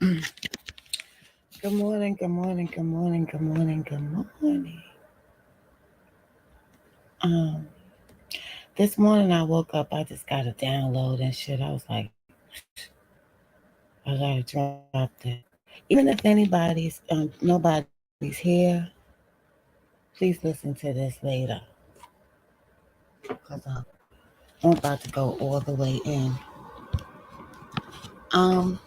Good morning, good morning, good morning, good morning, good morning. Um, this morning I woke up, I just got a download and shit. I was like, I gotta drop that. Even if nobody's here, please listen to this later. Cause I'm about to go all the way in. Um,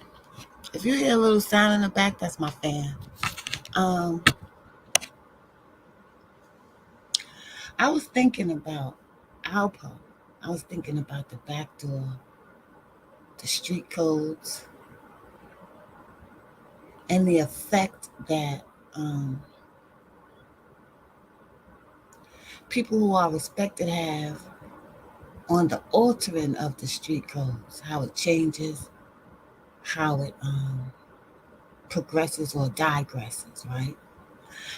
if you hear a little sound in the back, that's my fan. Um, I was thinking about Alpo. I was thinking about the back door, the street codes, and the effect that um, people who are respected have on the altering of the street codes, how it changes, how it progresses or digresses, right?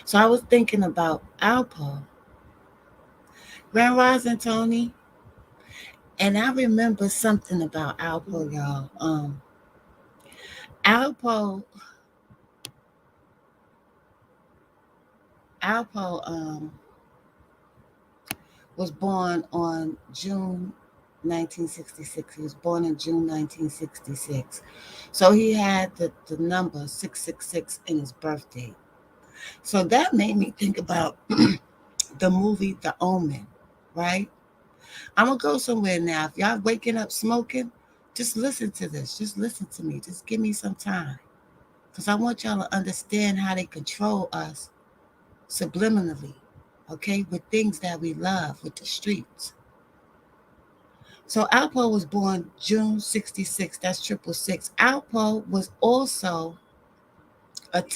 So I was thinking about Alpo, Grand Rising Tony, and I remember something about Alpo, y'all. Alpo, Alpo was born on June 1966. He was born in June 1966. So he had the number 666 in his birthday. So that made me think about the movie The Omen, right? I'm going to go somewhere now. If y'all waking up smoking, just listen to this. Just listen to me. Just give me some time. Because I want y'all to understand how they control us subliminally, okay, with things that we love, with the streets. So Alpo was born June 66. That's triple six. Alpo was also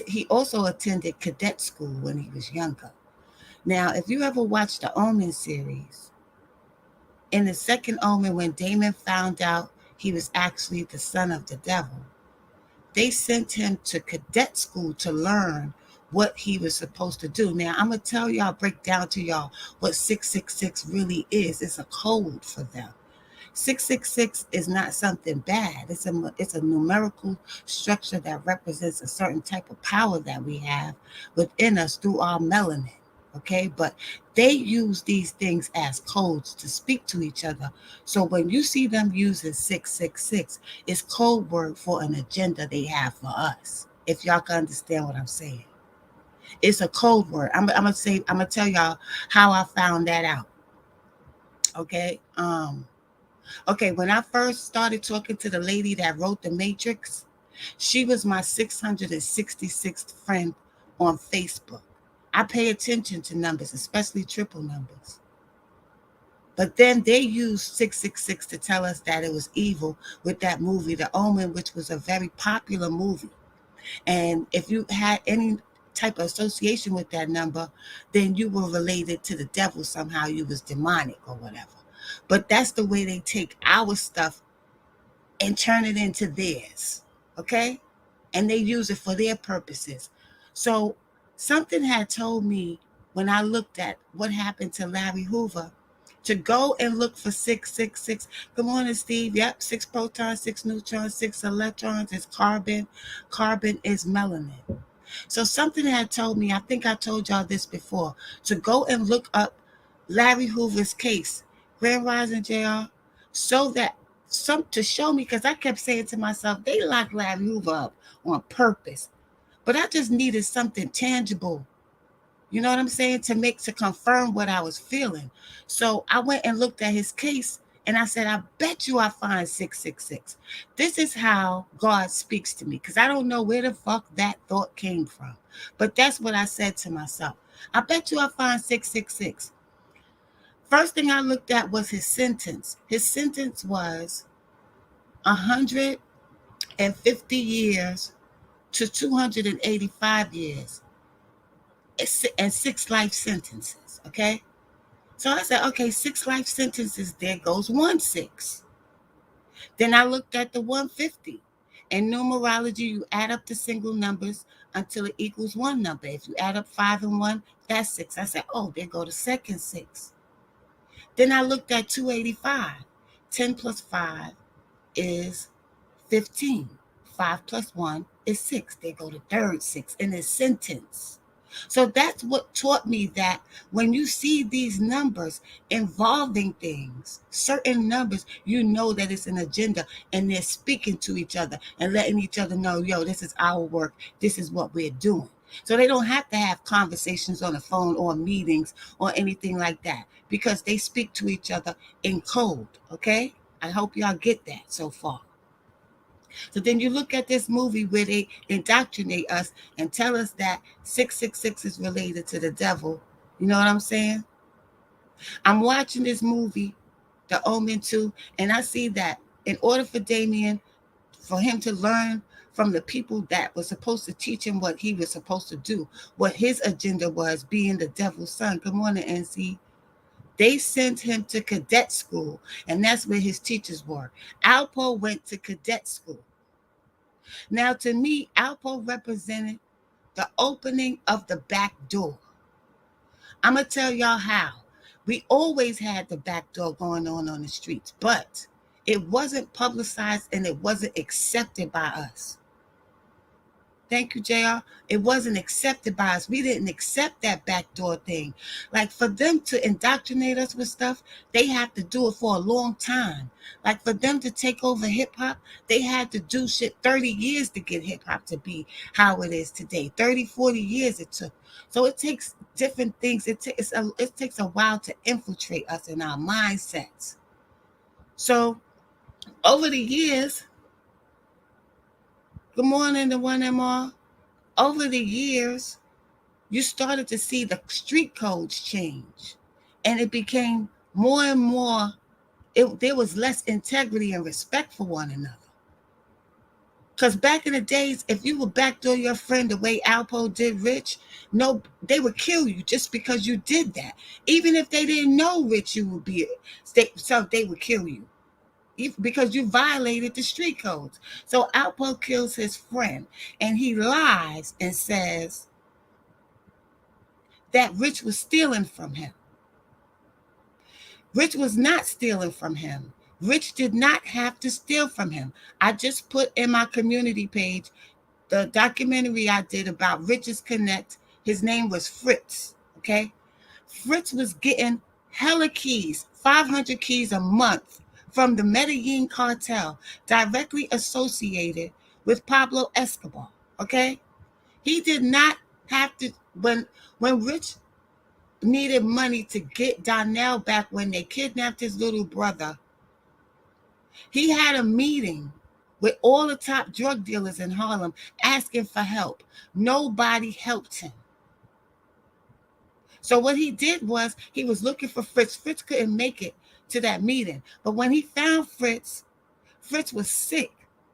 he also attended cadet school when he was younger. Now, if you ever watched the Omen series, in the second Omen, when Damon found out he was actually the son of the devil, they sent him to cadet school to learn what he was supposed to do. Now, I'm going to tell y'all, break down to y'all what 666 really is. It's a code for them. 666 is not something bad. It's a numerical structure that represents a certain type of power that we have within us through our melanin. Okay, but they use these things as codes to speak to each other. So when you see them using 666, it's code word for an agenda they have for us. If y'all can understand what I'm saying, it's a code word. I'm gonna tell y'all how I found that out. Okay. Okay, when I first started talking to the lady that wrote The Matrix, she was my 666th friend on Facebook. I pay attention to numbers, especially triple numbers. But then they used 666 to tell us that it was evil with that movie, The Omen, which was a very popular movie. And if you had any type of association with that number, then you were related to the devil somehow. You was demonic or whatever. But that's the way they take our stuff and turn it into theirs. Okay? And they use it for their purposes. So something had told me when I looked at what happened to Larry Hoover to go and look for 666. Good morning, Steve. Yep, 6 protons, 6 neutrons, 6 electrons is carbon. Carbon is melanin. So something had told me, I think I told y'all this before, to go and look up Larry Hoover's case, Grand Rising JR, so that some to show me, because I kept saying to myself, they locked Larry Hoover up on purpose. But I just needed something tangible, you know what I'm saying, to confirm what I was feeling. So I went and looked at his case and I said, I bet you I find 666. This is how God speaks to me, because I don't know where the fuck that thought came from. But that's what I said to myself. I bet you I find 666. First thing I looked at was his sentence. His sentence was 150 years to 285 years and 6 life sentences. Okay. So I said, okay, 6 life sentences, there goes 1 6. Then I looked at the 150. In numerology, you add up the single numbers until it equals one number. If you add up 5 and 1, that's 6. I said, oh, there go the second 6. Then I looked at 285. 10 plus 5 is 15. 5 plus 1 is 6. They go to third 6 in a sentence. So that's what taught me that when you see these numbers involving things, certain numbers, you know that it's an agenda and they're speaking to each other and letting each other know, yo, this is our work. This is what we're doing. So they don't have to have conversations on the phone or meetings or anything like that because they speak to each other in code. Okay? I hope y'all get that so far. So then you look at this movie where they indoctrinate us and tell us that 666 is related to the devil. You know what I'm saying? I'm watching this movie, The Omen 2, and I see that in order for Damien, for him to learn from the people that were supposed to teach him what he was supposed to do, what his agenda was, being the devil's son. Good morning, NC. They sent him to cadet school, and that's where his teachers were. Alpo went to cadet school. Now, to me, Alpo represented the opening of the back door. I'm going to tell y'all how. We always had the back door going on the streets, but it wasn't publicized and it wasn't accepted by us. Thank you, JR. It wasn't accepted by us. We didn't accept that backdoor thing. Like, for them to indoctrinate us with stuff, they had to do it for a long time. Like, for them to take over hip hop, they had to do shit 30 years to get hip hop to be how it is today. 30, 40 years it took. So it takes different things. It takes a while to infiltrate us in our mindsets. So over the years, good morning to 1MR. Over the years, you started to see the street codes change. And it became more and more, there was less integrity and respect for one another. Because back in the days, if you would backdoor your friend the way Alpo did Rich, no, they would kill you just because you did that. Even if they didn't know Rich, you would be, so they would kill you. Because you violated the street codes. So Alpo kills his friend and he lies and says that Rich was stealing from him. Rich was not stealing from him. Rich did not have to steal from him. I just put in my community page the documentary I did about Rich's Connect. His name was Fritz, okay? Fritz was getting hella keys, 500 keys a month from the Medellin cartel, directly associated with Pablo Escobar, okay? He did not have to, when Rich needed money to get Donnell back when they kidnapped his little brother, he had a meeting with all the top drug dealers in Harlem asking for help. Nobody helped him. So what he did was he was looking for Fritz. Fritz couldn't make it to that meeting. But when he found Fritz, Fritz was sick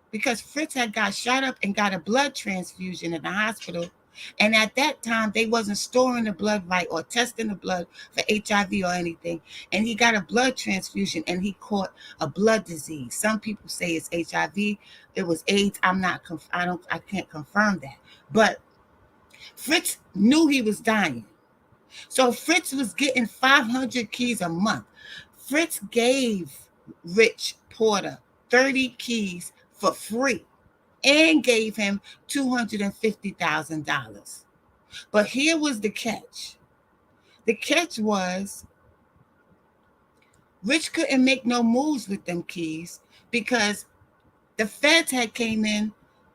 because Fritz had got shot up and got a blood transfusion in the hospital. And at that time, they wasn't storing the blood right or testing the blood for HIV or anything. And he got a blood transfusion and he caught a blood disease. Some people say it's HIV. It was AIDS. I can't confirm that. But Fritz knew he was dying. So Fritz was getting 500 keys a month. Fritz gave Rich Porter 30 keys for free and gave him $250,000. But here was the catch. The catch was Rich couldn't make no moves with them keys because the feds had came in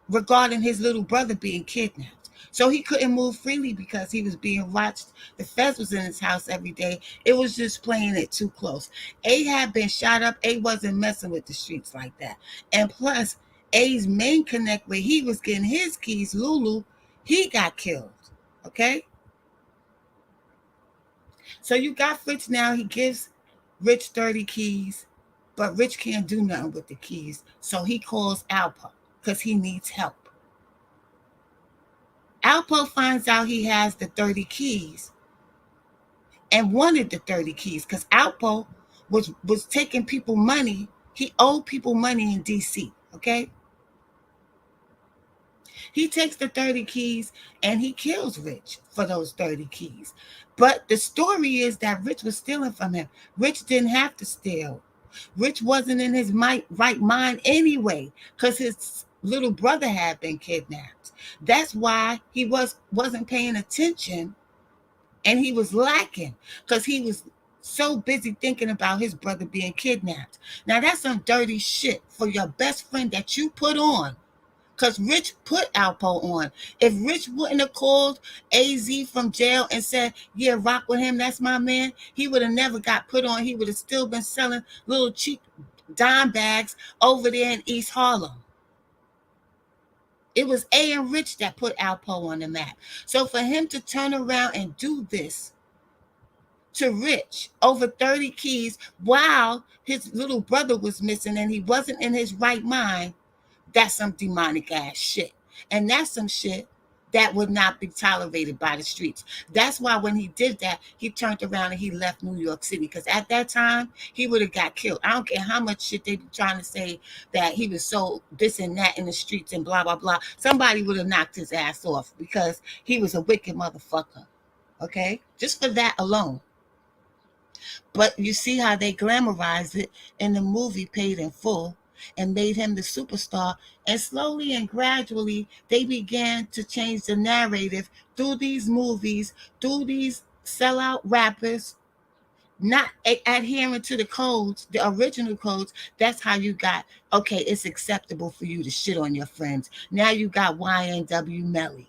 regarding his little brother being kidnapped. So he couldn't move freely because he was being watched. The feds was in his house every day. It was just playing it too close. A had been shot up. A wasn't messing with the streets like that. And plus, A's main connect where he was getting his keys, Lulu, he got killed. Okay? So you got Fritz now. He gives Rich 30 keys, but Rich can't do nothing with the keys. So he calls Alpo because he needs help. Alpo finds out he has the 30 keys and wanted the 30 keys because Alpo was taking people money. He owed people money in DC, okay? He takes the 30 keys and he kills Rich for those 30 keys. But the story is that Rich was stealing from him. Rich didn't have to steal. Rich wasn't in his right mind anyway because little brother had been kidnapped. That's why he wasn't paying attention, and he was lacking, because he was so busy thinking about his brother being kidnapped. Now that's some dirty shit for your best friend that you put on. Because Rich put Alpo on. If Rich wouldn't have called AZ from jail and said, yeah, rock with him, that's my man, he would have never got put on. He would have still been selling little cheap dime bags over there in East Harlem. It was A and Rich that put Alpo on the map. So for him to turn around and do this to Rich over 30 keys while his little brother was missing and he wasn't in his right mind, that's some demonic ass shit. And that's some shit that would not be tolerated by the streets. That's why when he did that, he turned around and he left New York City. Because at that time, he would have got killed. I don't care how much shit they be trying to say that he was so this and that in the streets and blah, blah, blah. Somebody would have knocked his ass off because he was a wicked motherfucker. Okay? Just for that alone. But you see how they glamorized it in the movie Paid in Full and made him the superstar. And slowly and gradually, they began to change the narrative through these movies, through these sellout rappers, not adhering to the codes, the original codes. That's how you got, okay, it's acceptable for you to shit on your friends. Now you got YNW Melly,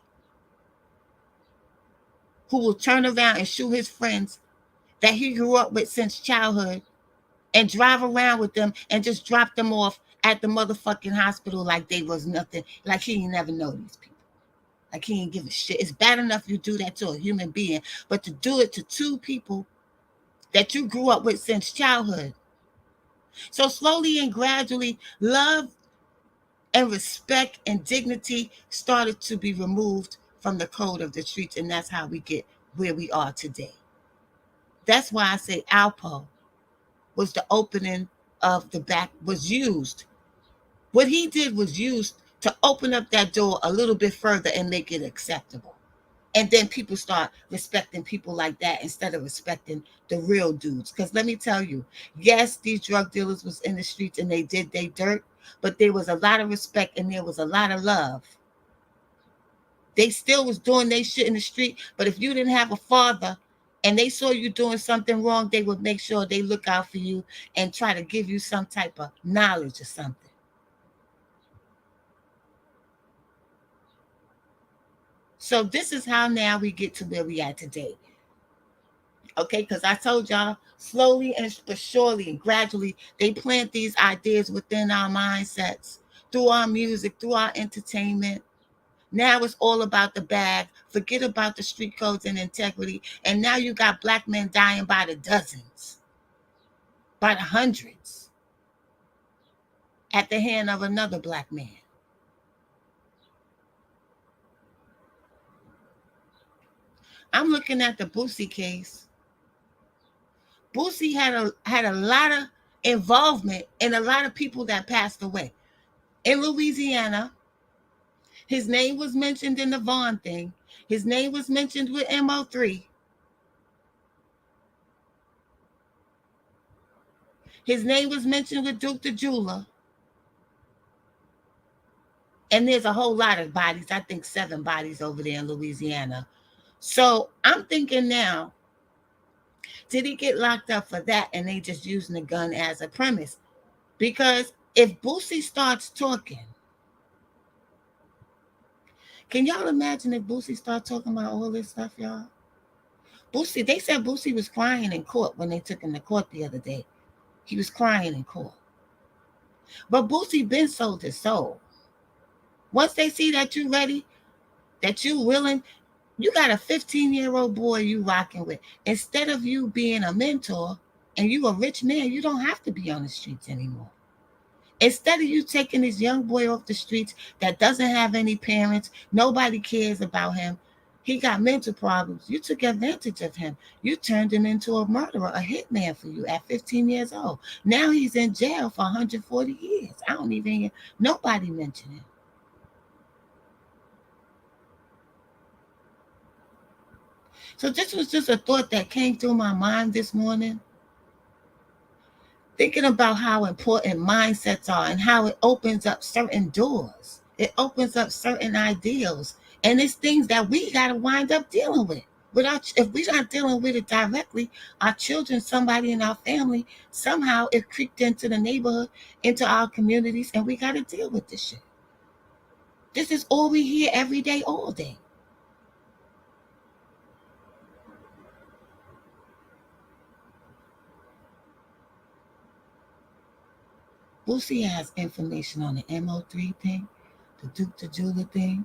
who will turn around and shoot his friends that he grew up with since childhood and drive around with them and just drop them off at the motherfucking hospital like they was nothing, like he ain't never know these people. Like he ain't give a shit. It's bad enough you do that to a human being, but to do it to two people that you grew up with since childhood. So slowly and gradually, love and respect and dignity started to be removed from the code of the streets, and that's how we get where we are today. That's why I say Alpo was the opening of the back, was used. What he did was used to open up that door a little bit further and make it acceptable. And then people start respecting people like that instead of respecting the real dudes. Because let me tell you, yes, these drug dealers was in the streets and they did their dirt, but there was a lot of respect and there was a lot of love. They still was doing their shit in the street, but if you didn't have a father and they saw you doing something wrong, they would make sure they look out for you and try to give you some type of knowledge or something. So this is how now we get to where we are today. Okay, because I told y'all, slowly and but surely and gradually, they plant these ideas within our mindsets through our music, through our entertainment. Now it's all about the bag. Forget about the street codes and integrity. And now you got black men dying by the dozens, by the hundreds, at the hand of another black man. I'm looking at the Boosie case. Boosie had a lot of involvement in a lot of people that passed away. In Louisiana, his name was mentioned in the Vaughn thing. His name was mentioned with MO3. His name was mentioned with Duke the Jeweler. And there's a whole lot of bodies. I think 7 bodies over there in Louisiana. So I'm thinking now, did he get locked up for that and they just using the gun as a premise? Because if Boosie starts talking, can y'all imagine if Boosie starts talking about all this stuff, y'all? Boosie, they said Boosie was crying in court when they took him to court the other day. He was crying in court. But Boosie been sold his soul. Once they see that you ready, that you willing, you got a 15-year-old boy you rocking with. Instead of you being a mentor and you a rich man, you don't have to be on the streets anymore. Instead of you taking this young boy off the streets that doesn't have any parents, nobody cares about him, he got mental problems. You took advantage of him. You turned him into a murderer, a hitman for you at 15 years old. Now he's in jail for 140 years. I don't even hear nobody mention him. So this was just a thought that came through my mind this morning. Thinking about how important mindsets are and how it opens up certain doors. It opens up certain ideals, and it's things that we got to wind up dealing with. Without, if we're not dealing with it directly, our children, somebody in our family, somehow it creeped into the neighborhood, into our communities, and we got to deal with this shit. This is all we hear every day, all day. Boosie has information on the MO3 thing, the Duke to Judah thing,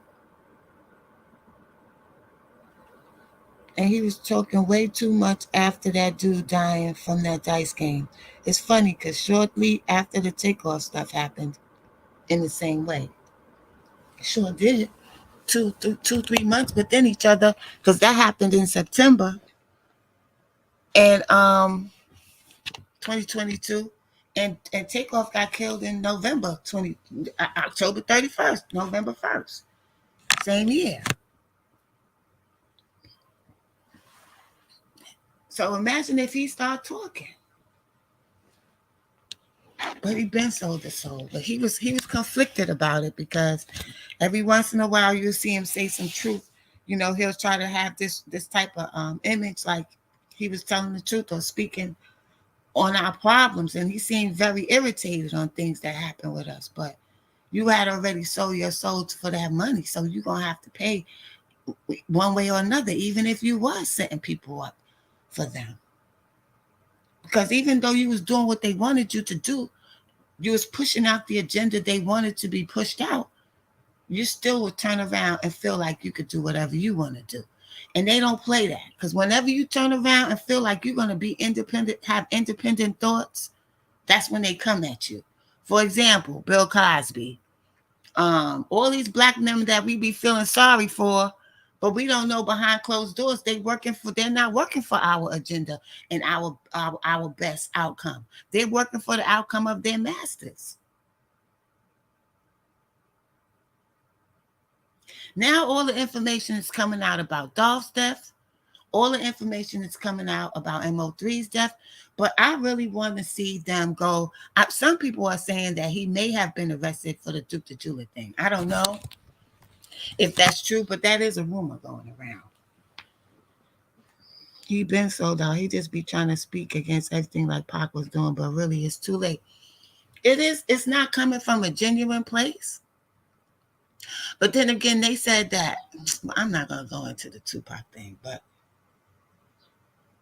and he was talking way too much after that dude dying from that dice game. It's funny because shortly after the takeoff stuff happened, in the same way, sure did. 3 months within each other, because that happened in September and 2022, and Takeoff got killed in October 31st, November 1st, same year. So imagine if he started talking. But he been sold his soul. But he was conflicted about it, because every once in a while you'll see him say some truth. He'll try to have this type of image, like he was telling the truth or speaking on our problems, and he seemed very irritated on things that happen with us. But you had already sold your soul for that money, so you're gonna have to pay one way or another, even if you was setting people up for them. Because even though you was doing what they wanted you to do, you was pushing out the agenda they wanted to be pushed out, you still would turn around and feel like you could do whatever you want to do. And they don't play that, because whenever you turn around and feel like you're going to be independent, have independent thoughts, that's when they come at you. For example, Bill Cosby, all these black men that we be feeling sorry for, but we don't know behind closed doors they're not working for our agenda and our best outcome. They're working for the outcome of their masters. Now all the information is coming out about Dolph's death. All the information is coming out about MO3's death. But I really want to see them go. Some people are saying that he may have been arrested for the Duke to Julia thing. I don't know if that's true, but that is a rumor going around. He been sold out. He just be trying to speak against everything like Pac was doing, but really it's too late. It's not coming from a genuine place. But then again, they said that, I'm not going to go into the Tupac thing, but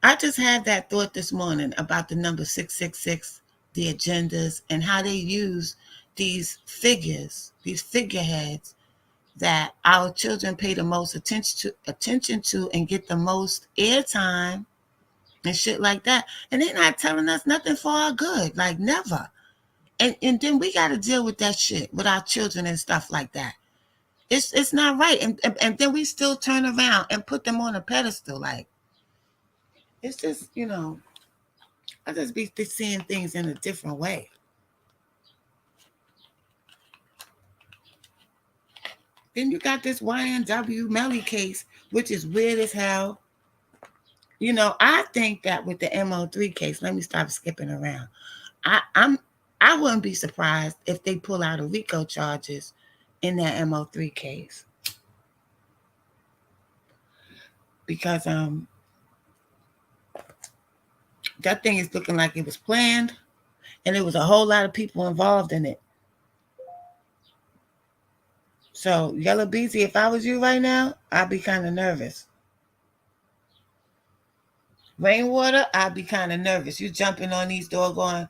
I just had that thought this morning about the number 666, the agendas, and how they use these figures, these figureheads that our children pay the most attention to and get the most airtime and shit like that. And they're not telling us nothing for our good, like never. And then we got to deal with that shit with our children and stuff like that. It's not right. And then we still turn around and put them on a pedestal. Like, it's just, I just be seeing things in a different way. Then you got this YNW Melly case, which is weird as hell. I think that with the MO3 case, let me stop skipping around. I wouldn't be surprised if they pull out a RICO charges in that MO3 case. Because that thing is looking like it was planned, and there was a whole lot of people involved in it. So, Yellow Beezy, if I was you right now, I'd be kind of nervous. Rainwater, I'd be kind of nervous. You jumping on these doggone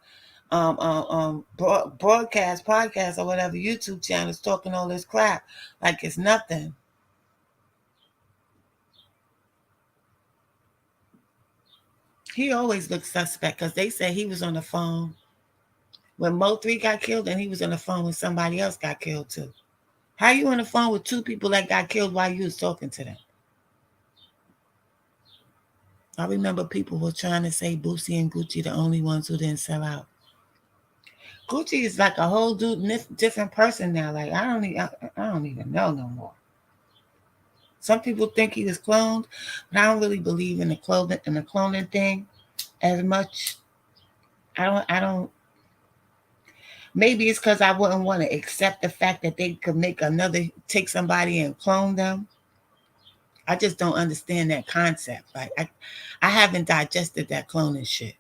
broadcast, podcasts, or whatever YouTube channels talking all this crap like it's nothing. He always looks suspect, because they say he was on the phone when MO3 got killed, and he was on the phone when somebody else got killed too. How you on the phone with two people that got killed while you was talking to them? I remember people were trying to say Boosie and Gucci the only ones who didn't sell out. Gucci is like a whole different person now. Like, I don't even know no more. Some people think he was cloned, but I don't really believe in the cloning thing as much. I don't. Maybe it's because I wouldn't want to accept the fact that they could make another, take somebody and clone them. I just don't understand that concept. Like I haven't digested that cloning shit.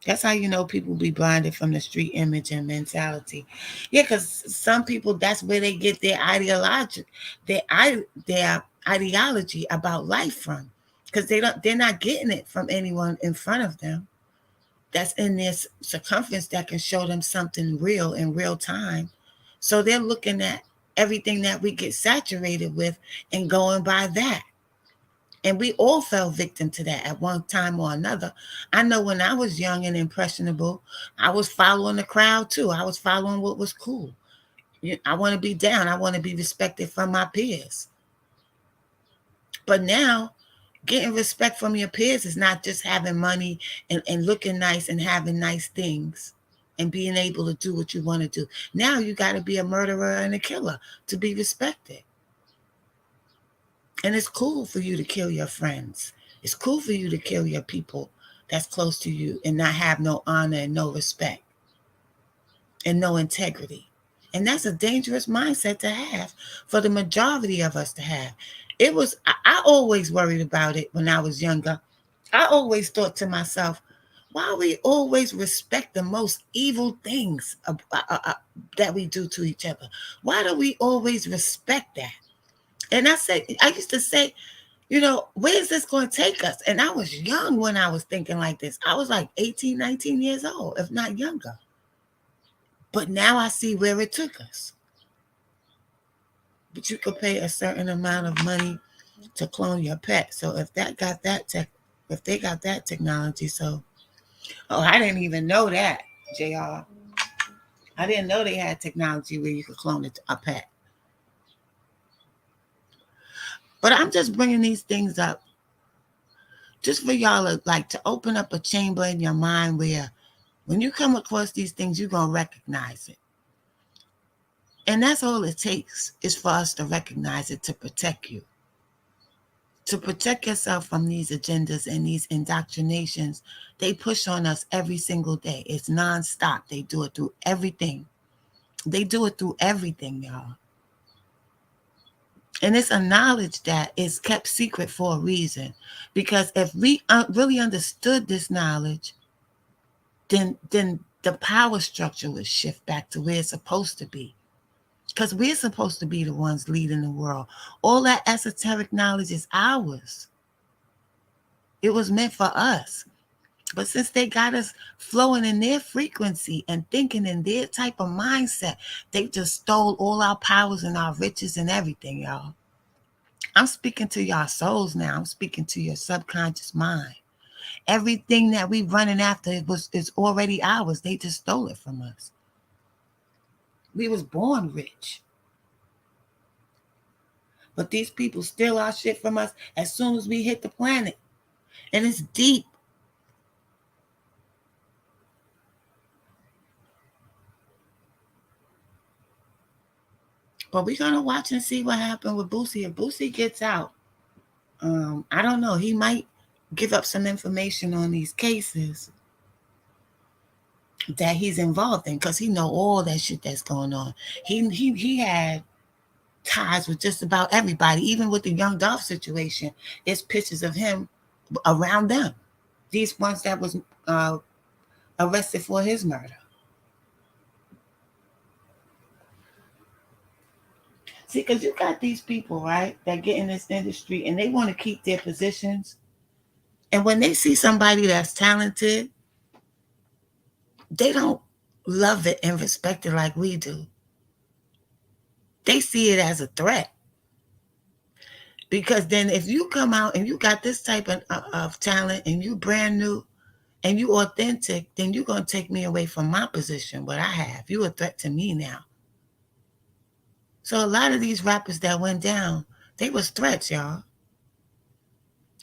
That's how you know people be blinded from the street image and mentality. Yeah, because some people, that's where they get their ideology, their their ideology about life from. Because they're not getting it from anyone in front of them that's in this circumference that can show them something real in real time. So they're looking at everything that we get saturated with and going by that. And we all fell victim to that at one time or another. I know when I was young and impressionable, I was following the crowd too. I was following what was cool. I want to be down. I want to be respected from my peers. But now, getting respect from your peers is not just having money and looking nice and having nice things and being able to do what you want to do. Now you got to be a murderer and a killer to be respected. And it's cool for you to kill your friends. It's cool for you to kill your people that's close to you and not have no honor and no respect and no integrity. And that's a dangerous mindset to have for the majority of us to have. I always worried about it when I was younger. I always thought to myself, why we always respect the most evil things that we do to each other? Why do we always respect that? And I used to say, where's this going to take us? And I was young when I was thinking like this. I was like 18, 19 years old, if not younger. But now I see where it took us. But you could pay a certain amount of money to clone your pet. So if they got that technology, I didn't even know that, JR. I didn't know they had technology where you could clone a pet. But I'm just bringing these things up just for y'all to open up a chamber in your mind where when you come across these things, you're going to recognize it. And that's all it takes is for us to recognize it, to protect you. To protect yourself from these agendas and these indoctrinations they push on us every single day. It's nonstop. They do it through everything. They do it through everything, y'all. And it's a knowledge that is kept secret for a reason. Because if we really understood this knowledge, then the power structure would shift back to where it's supposed to be. Because we're supposed to be the ones leading the world. All that esoteric knowledge is ours. It was meant for us. But since they got us flowing in their frequency and thinking in their type of mindset, they just stole all our powers and our riches and everything, y'all. I'm speaking to y'all souls now. I'm speaking to your subconscious mind. Everything that we running after is already ours. They just stole it from us. We was born rich. But these people steal our shit from us as soon as we hit the planet. And it's deep. But we're going to watch and see what happened with Boosie. If Boosie gets out, I don't know. He might give up some information on these cases that he's involved in because he know all that shit that's going on. He had ties with just about everybody, even with the young Dolph situation. It's pictures of him around them. These ones that was arrested for his murder. See, because you got these people, right, that get in this industry and they want to keep their positions. And when they see somebody that's talented, they don't love it and respect it like we do. They see it as a threat. Because then if you come out and you got this type of talent and you brand new and you authentic, then you're going to take me away from my position, what I have. You a threat to me now. So a lot of these rappers that went down, they was threats, y'all.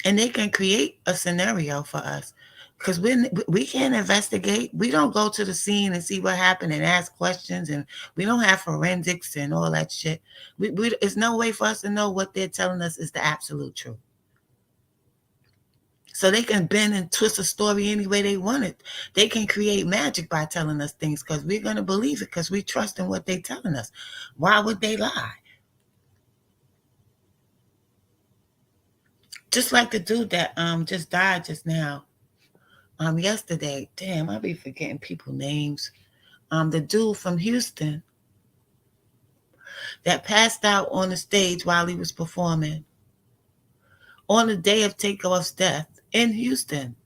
And they can create a scenario for us. Because we can't investigate. We don't go to the scene and see what happened and ask questions. And we don't have forensics and all that shit. There's no way for us to know what they're telling us is the absolute truth. So they can bend and twist a story any way they want it. They can create magic by telling us things because we're going to believe it because we trust in what they're telling us. Why would they lie? Just like the dude that just died just now, yesterday. Damn, I be forgetting people names. The dude from Houston that passed out on the stage while he was performing on the day of Takeoff's death in Houston.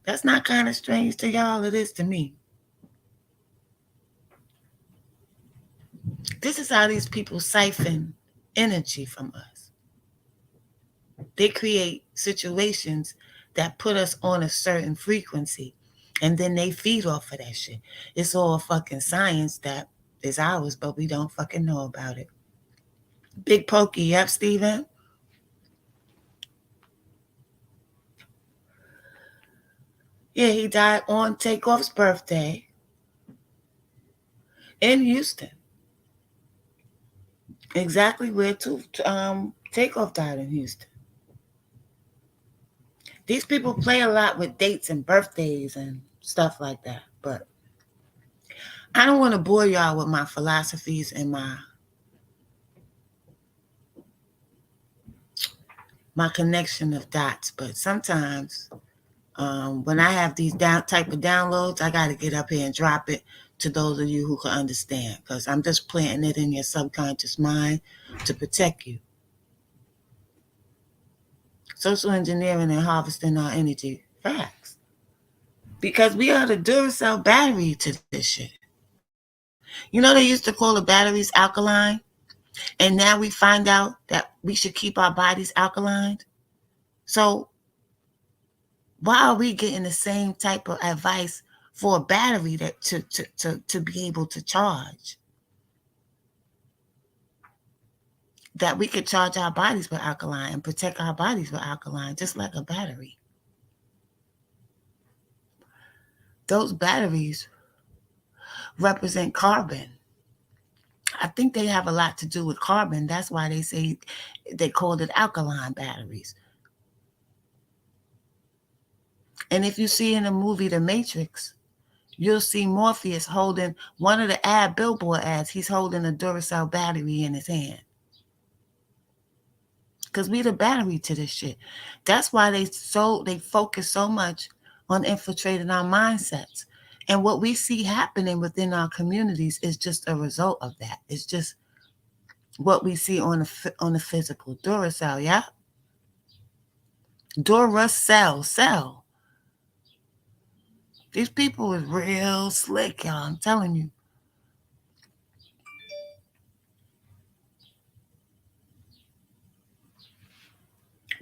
That's not kind of strange to y'all. It is to me. This is how these people siphon energy from us. They create situations that put us on a certain frequency, and then they feed off of that shit. It's all fucking science that is ours, but we don't fucking know about it. Big Pokey, yep, Steven. Yeah, he died on Takeoff's birthday in Houston. Exactly where Takeoff died in Houston. These people play a lot with dates and birthdays and stuff like that, but I don't want to bore y'all with my philosophies and my connection of dots. But sometimes when I have these type of downloads, I got to get up here and drop it to those of you who can understand, because I'm just planting it in your subconscious mind to protect you. Social engineering and harvesting our energy. Facts. Because we are the Duracell battery to this shit. You know, they used to call the batteries alkaline, and now we find out that we should keep our bodies alkaline. So why are we getting the same type of advice for a battery that to be able to charge? That we could charge our bodies with alkaline and protect our bodies with alkaline, just like a battery. Those batteries represent carbon. I think they have a lot to do with carbon. That's why they say they called it alkaline batteries. And if you see in the movie The Matrix, you'll see Morpheus holding one of the ad billboard ads. He's holding a Duracell battery in his hand. Because we the battery to this shit. That's why they focus so much on infiltrating our mindsets. And what we see happening within our communities is just a result of that. It's just what we see on the physical. Duracell, yeah? Duracell, cell. These people is real slick, y'all. I'm telling you.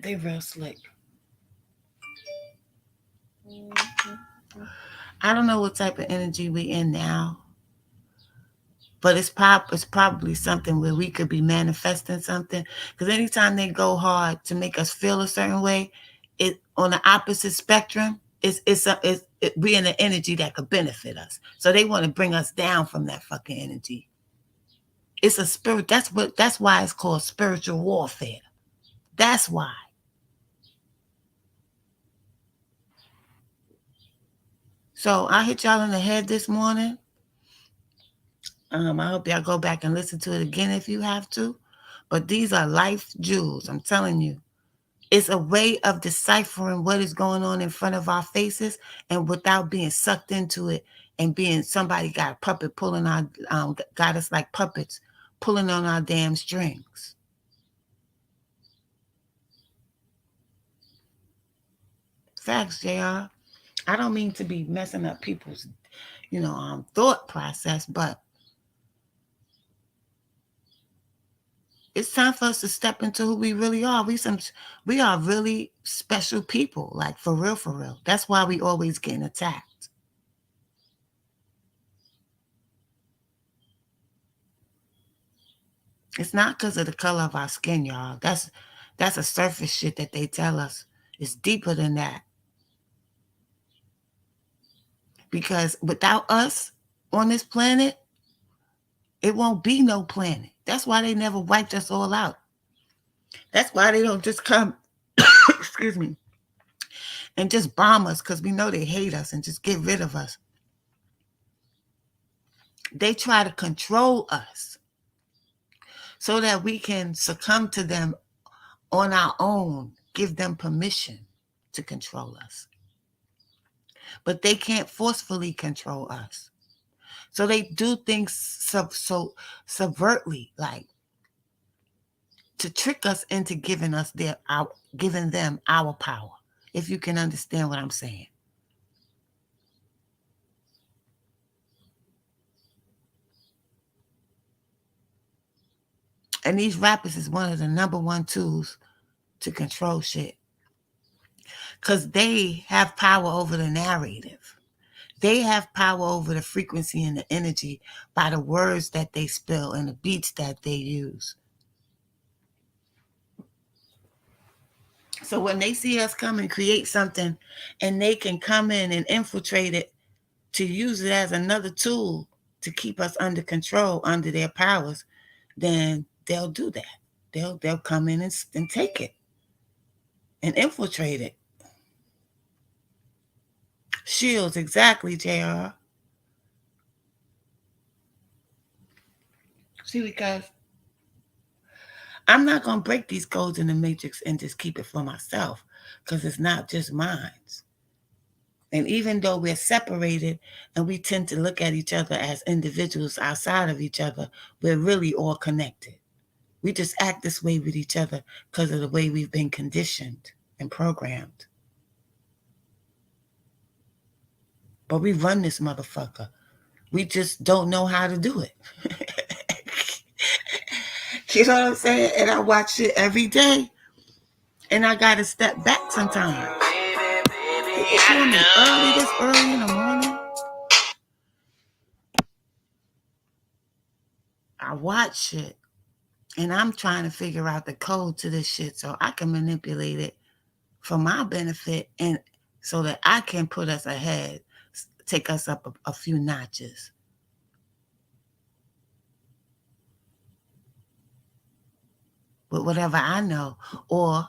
They real slick. I don't know what type of energy we in now, but it's probably something where we could be manifesting something. Because anytime they go hard to make us feel a certain way, it on the opposite spectrum, we in an energy that could benefit us. So they want to bring us down from that fucking energy. It's a spirit. That's why it's called spiritual warfare. That's why. So I hit y'all in the head this morning. I hope y'all go back and listen to it again if you have to. But these are life jewels. I'm telling you. It's a way of deciphering what is going on in front of our faces, and without being sucked into it and being somebody got a puppet pulling got us like puppets pulling on our damn strings. Facts, JR. I don't mean to be messing up people's, thought process, but it's time for us to step into who we really are. We are really special people, like for real, for real. That's why we always getting attacked. It's not because of the color of our skin, y'all. That's a surface shit that they tell us. It's deeper than that. Because without us on this planet, it won't be no planet. That's why they never wiped us all out. That's why they don't just come, excuse me, and just bomb us because we know they hate us and just get rid of us. They try to control us so that we can succumb to them on our own, give them permission to control us. But they can't forcefully control us. So they do things so subvertly, like to trick us into giving them our power. If you can understand what I'm saying. And these rappers is one of the number one tools to control shit. Because they have power over the narrative. They have power over the frequency and the energy by the words that they spill and the beats that they use. So when they see us come and create something and they can come in and infiltrate it to use it as another tool to keep us under control, under their powers, then they'll do that. They'll come in and take it and infiltrate it. Shields, exactly, JR. See, because I'm not going to break these codes in the matrix and just keep it for myself because it's not just mine. And even though we're separated and we tend to look at each other as individuals outside of each other, we're really all connected. We just act this way with each other because of the way we've been conditioned and programmed. But we run this motherfucker. We just don't know how to do it. You know what I'm saying? And I watch it every day. And I got to step back sometimes. People call me this early in the morning. I watch it. And I'm trying to figure out the code to this shit so I can manipulate it for my benefit and so that I can put us ahead, take us up a few notches. With whatever I know, or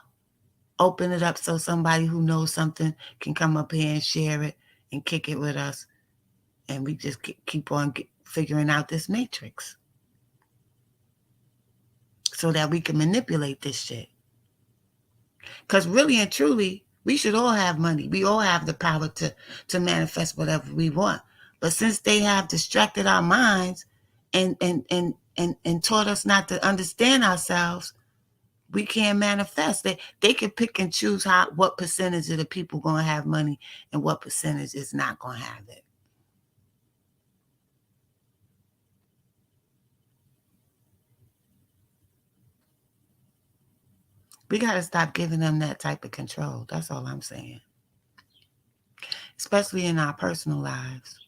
open it up so somebody who knows something can come up here and share it and kick it with us, and we just keep on figuring out this matrix so that we can manipulate this shit. Because really and truly, we should all have money. We all have the power to manifest whatever we want. But since they have distracted our minds and taught us not to understand ourselves, we can't manifest. They can pick and choose what percentage of the people going to have money and what percentage is not going to have it. We got to stop giving them that type of control. That's all I'm saying. Especially in our personal lives.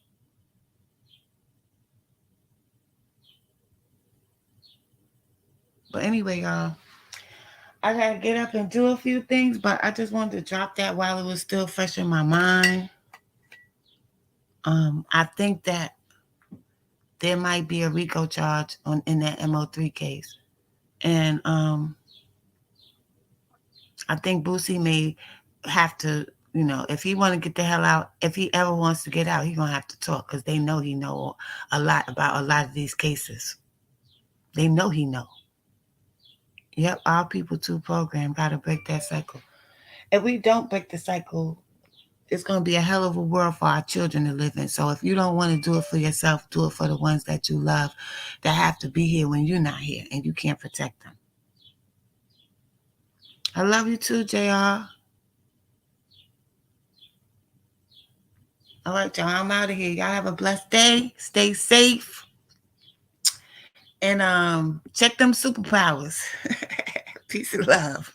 But anyway, y'all, I got to get up and do a few things, but I just wanted to drop that while it was still fresh in my mind. I think that there might be a RICO charge in that MO3 case. And I think Boosie may have to, if he want to get the hell out, if he ever wants to get out, he's going to have to talk because they know he know a lot about a lot of these cases. They know he know. Yep, our People 2 program got to break that cycle. If we don't break the cycle, it's going to be a hell of a world for our children to live in. So if you don't want to do it for yourself, do it for the ones that you love that have to be here when you're not here and you can't protect them. I love you too, JR. All right, y'all, I'm out of here. Y'all have a blessed day. Stay safe. And check them superpowers. Peace and love.